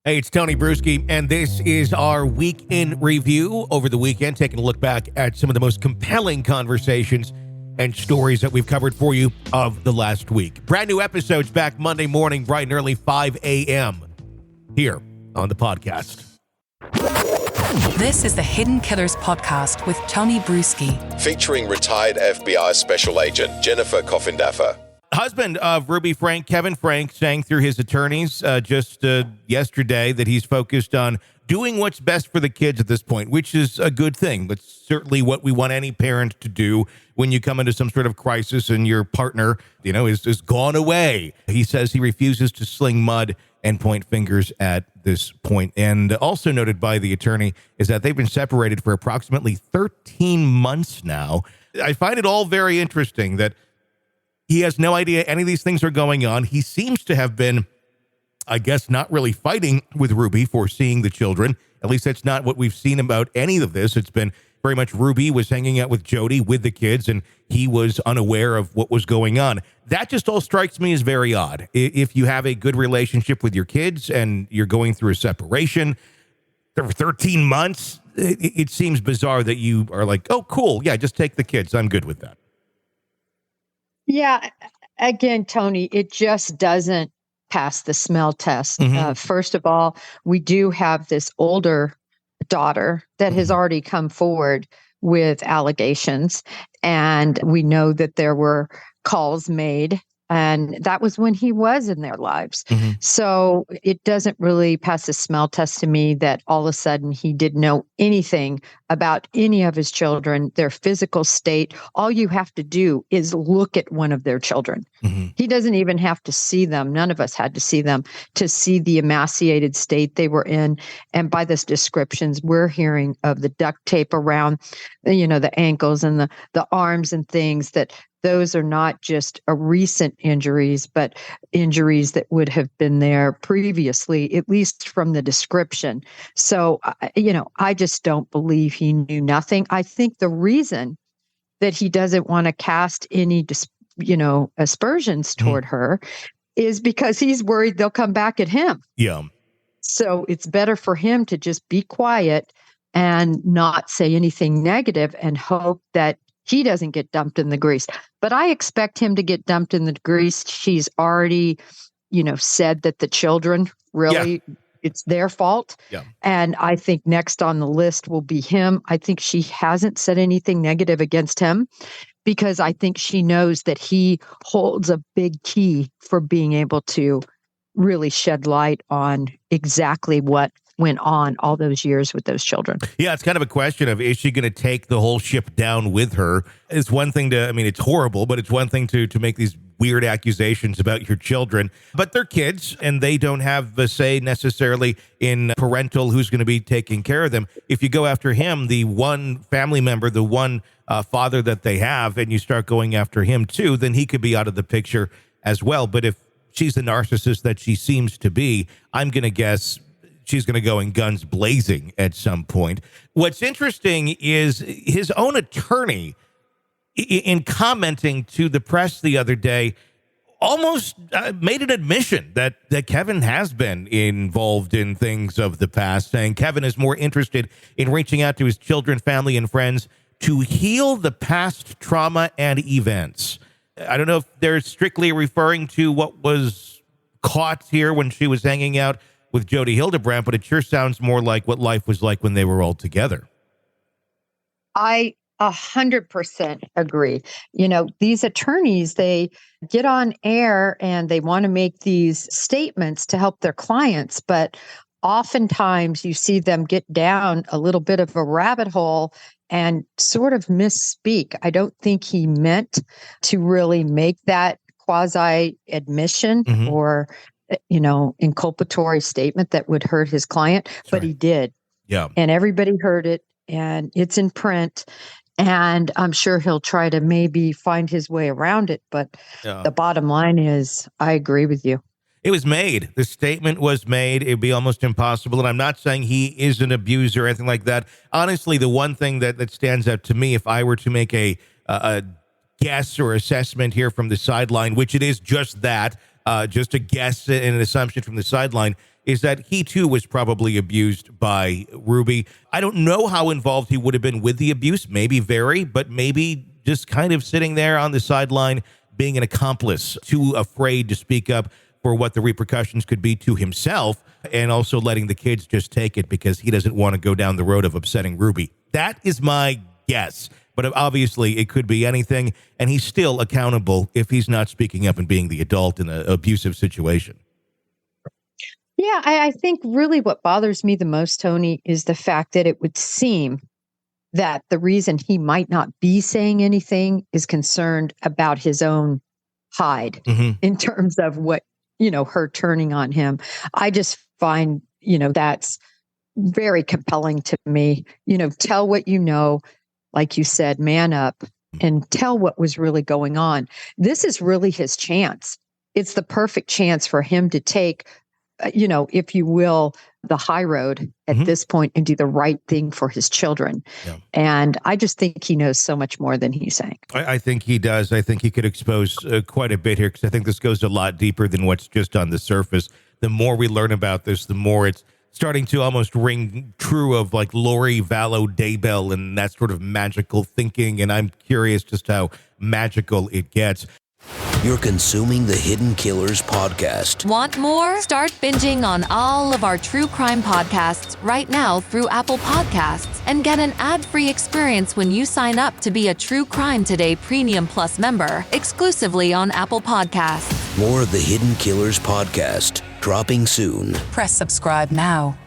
Hey, it's Tony Brueski, and this is our week in review over the weekend, taking a look back at some of the most compelling conversations and stories that we've covered for you of the last week. Brand new episodes back Monday morning, bright and early, 5 a.m. here on the podcast. This is the Hidden Killers podcast with Tony Brueski, featuring retired FBI Special Agent Jennifer Coffindaffer. Husband of Ruby Frank, Kevin Frank, saying through his attorneys just yesterday that he's focused on doing what's best for the kids at this point, which is a good thing. But certainly what we want any parent to do when you come into some sort of crisis and your partner, is gone away. He says he refuses to sling mud and point fingers at this point. And also noted by the attorney is that they've been separated for approximately 13 months now. I find it all very interesting that he has no idea any of these things are going on. He seems to have been, I guess, not really fighting with Ruby for seeing the children. At least that's not what we've seen about any of this. It's been very much Ruby was hanging out with Jody with the kids, and he was unaware of what was going on. That just all strikes me as very odd. If you have a good relationship with your kids and you're going through a separation for 13 months, it seems bizarre that you are like, oh, cool. Yeah, just take the kids. I'm good with that. Yeah. Again, Tony, it just doesn't pass the smell test. Mm-hmm. First of all, we do have this older daughter that has already come forward with allegations. And we know that there were calls made. And that was when he was in their lives. Mm-hmm. So it doesn't really pass the smell test to me that all of a sudden he didn't know anything about any of his children, their physical state. All you have to do is look at one of their children. Mm-hmm. He doesn't even have to see them. None of us had to see them to see the emaciated state they were in. And by this descriptions, we're hearing of the duct tape around, the ankles and the arms and things that those are not just a recent injuries, but injuries that would have been there previously, at least from the description. So, I just don't believe he knew nothing. I think the reason that he doesn't want to cast any, aspersions toward her is because he's worried they'll come back at him. Yeah. So it's better for him to just be quiet and not say anything negative and hope that he doesn't get dumped in the grease. But I expect him to get dumped in the grease. She's already, said that the children really, it's their fault. Yeah. And I think next on the list will be him. I think she hasn't said anything negative against him because I think she knows that he holds a big key for being able to really shed light on exactly what went on all those years with those children. Yeah, it's kind of a question of, is she going to take the whole ship down with her? It's one thing it's horrible, but it's one thing to make these weird accusations about your children. But they're kids, and they don't have a say necessarily in parental who's going to be taking care of them. If you go after him, the one family member, the one father that they have, and you start going after him too, then he could be out of the picture as well. But if she's the narcissist that she seems to be, I'm going to guess she's going to go in guns blazing at some point. What's interesting is his own attorney, in commenting to the press the other day, almost made an admission that Kevin has been involved in things of the past, saying Kevin is more interested in reaching out to his children, family, and friends to heal the past trauma and events. I don't know if they're strictly referring to what was caught here when she was hanging out with Jody Hildebrandt, but it sure sounds more like what life was like when they were all together. I 100% agree. These attorneys, they get on air and they want to make these statements to help their clients, but oftentimes you see them get down a little bit of a rabbit hole and sort of misspeak. I don't think he meant to really make that quasi admission or inculpatory statement that would hurt his client, but he did. Yeah. And everybody heard it, and it's in print, and I'm sure he'll try to maybe find his way around it. But the bottom line is, I agree with you. It was made. The statement was made. It'd be almost impossible. And I'm not saying he is an abuser or anything like that. Honestly, the one thing that stands out to me, if I were to make a guess or assessment here from the sideline, which it is just that, just a guess and an assumption from the sideline, is that he too was probably abused by Ruby. I don't know how involved he would have been with the abuse, maybe very, but maybe just kind of sitting there on the sideline, being an accomplice, too afraid to speak up for what the repercussions could be to himself, and also letting the kids just take it because he doesn't want to go down the road of upsetting Ruby. That is my guess. But obviously, it could be anything, and he's still accountable if he's not speaking up and being the adult in an abusive situation. Yeah, I think really what bothers me the most, Tony, is the fact that it would seem that the reason he might not be saying anything is concerned about his own hide in terms of what, her turning on him. I just find, that's very compelling to me. Tell what you know, like you said, man up and tell what was really going on. This is really his chance. It's the perfect chance for him to take, if you will, the high road at this point and do the right thing for his children. Yeah. And I just think he knows so much more than he's saying. I think he does. I think he could expose quite a bit here, because I think this goes a lot deeper than what's just on the surface. The more we learn about this, the more it's starting to almost ring true of like Lori Vallow Daybell and that sort of magical thinking. And I'm curious just how magical it gets. You're consuming the Hidden Killers podcast. Want more? Start binging on all of our true crime podcasts right now through Apple Podcasts and get an ad-free experience when you sign up to be a True Crime Today Premium Plus member exclusively on Apple Podcasts. More of the Hidden Killers podcast dropping soon. Press subscribe now.